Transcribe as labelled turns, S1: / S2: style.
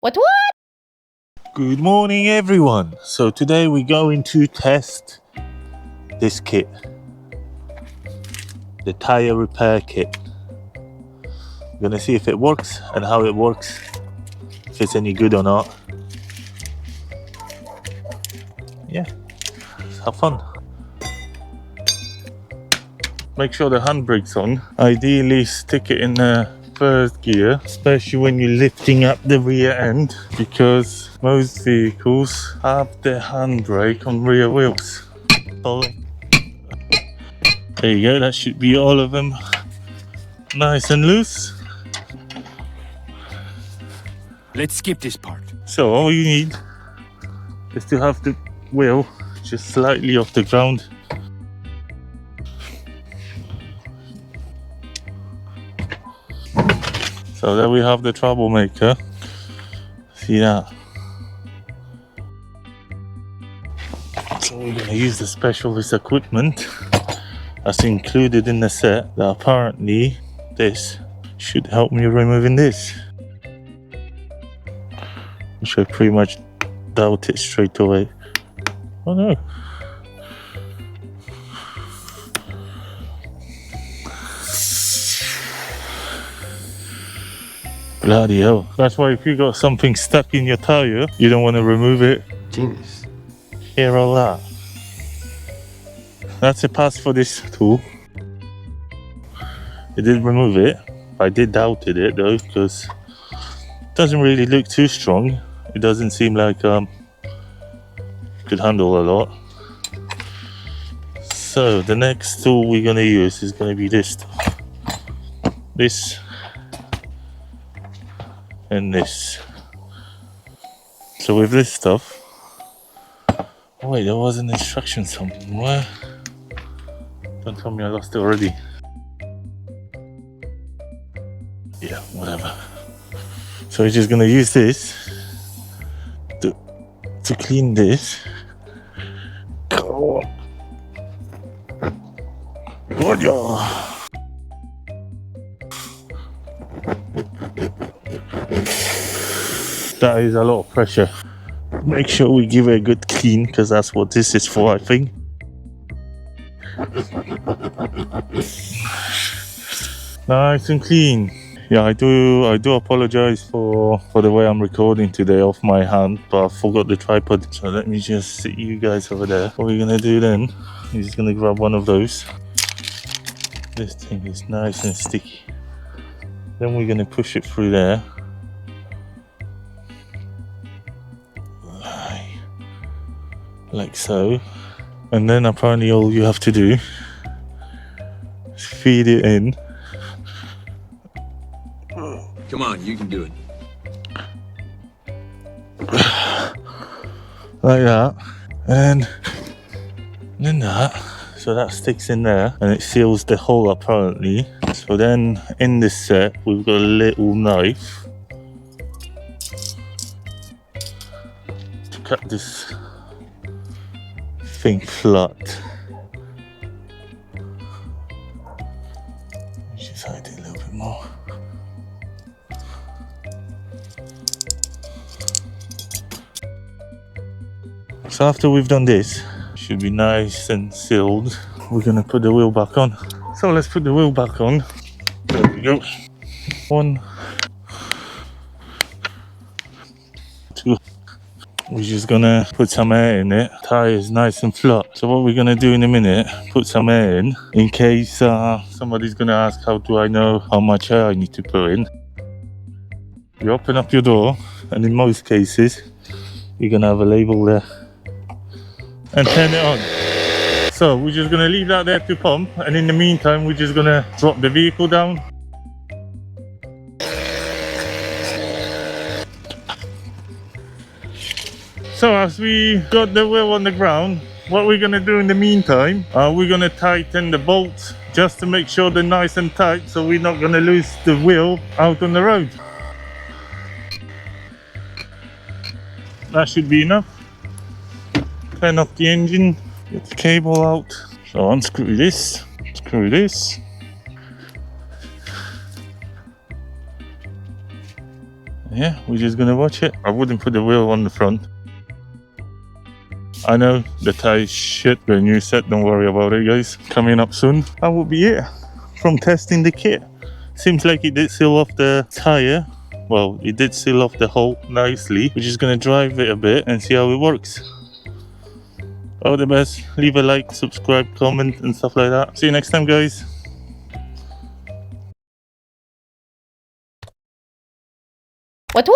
S1: What?
S2: Good morning everyone. So today we're going to test this kit, the tire repair kit. We're gonna see if it works and how it works, if it's any good or not. Yeah, let's have fun. Make sure the handbrake's on. Ideally stick it in the first gear, especially when you're lifting up the rear end, because most vehicles have the handbrake on rear wheels. So there you go, that should be all of them nice and loose.
S3: Let's skip this part.
S2: So all you need is to have the wheel just slightly off the ground. So there we have the troublemaker. See that? So we're going to use the specialist equipment that's included in the set, that apparently this should help me removing this, which I pretty much doubt it straight away. Oh no. Bloody hell. That's why if you got something stuck in your tire, you don't want to remove it.
S3: Genius.
S2: Hear all that? That's a pass for this tool. It did remove it. I did doubted it though, because it doesn't really look too strong. It doesn't seem like it could handle a lot. So the next tool we're gonna use is gonna be this stuff. This and this. So with this stuff, oh wait, there was an instruction somewhere. Don't tell me I lost it already. Yeah, whatever. So we're just gonna use this to clean this. Go on. Good job. That is a lot of pressure. Make sure we give it a good clean, because that's what this is for, I think. Nice and clean. Yeah, I do apologize for the way I'm recording today off my hand, but I forgot the tripod. So let me just sit you guys over there. What we're gonna do then is gonna grab one of those. This thing is nice and sticky. Then we're gonna push it through there. Like so. And then apparently all you have to do is feed it in.
S3: Come on, you can do it.
S2: Like that. And then that. So that sticks in there and it seals the hole apparently. So then in this set we've got a little knife to cut this thing flat. Just hide it a little bit more. So after we've done this, it should be nice and sealed. We're gonna put the wheel back on. So let's put the wheel back on. There we go. 1, 2. We're just gonna put some air in it. Tire is nice and flat. So what we're gonna do in a minute, put some air in case somebody's gonna ask how do I know how much air I need to put in. You open up your door, and in most cases, you're gonna have a label there. And turn it on. So we're just gonna leave that there to pump, and in the meantime we're just gonna drop the vehicle down. So as we got the wheel on the ground, what we're gonna do in the meantime, we're gonna tighten the bolts just to make sure they're nice and tight, so we're not gonna lose the wheel out on the road. That should be enough. Turn off the engine, get the cable out. So unscrew this, screw this. yeah, we're just gonna watch it. I wouldn't put the wheel on the front. I know the tire is shit, the new set, don't worry about it guys. Coming up soon. That will be it from testing the kit. Seems like it did seal off the tire. Well, it did seal off the hole nicely. We're just gonna drive it a bit and see how it works. All the best. Leave a like, subscribe, comment and stuff like that. See you next time guys.
S1: What?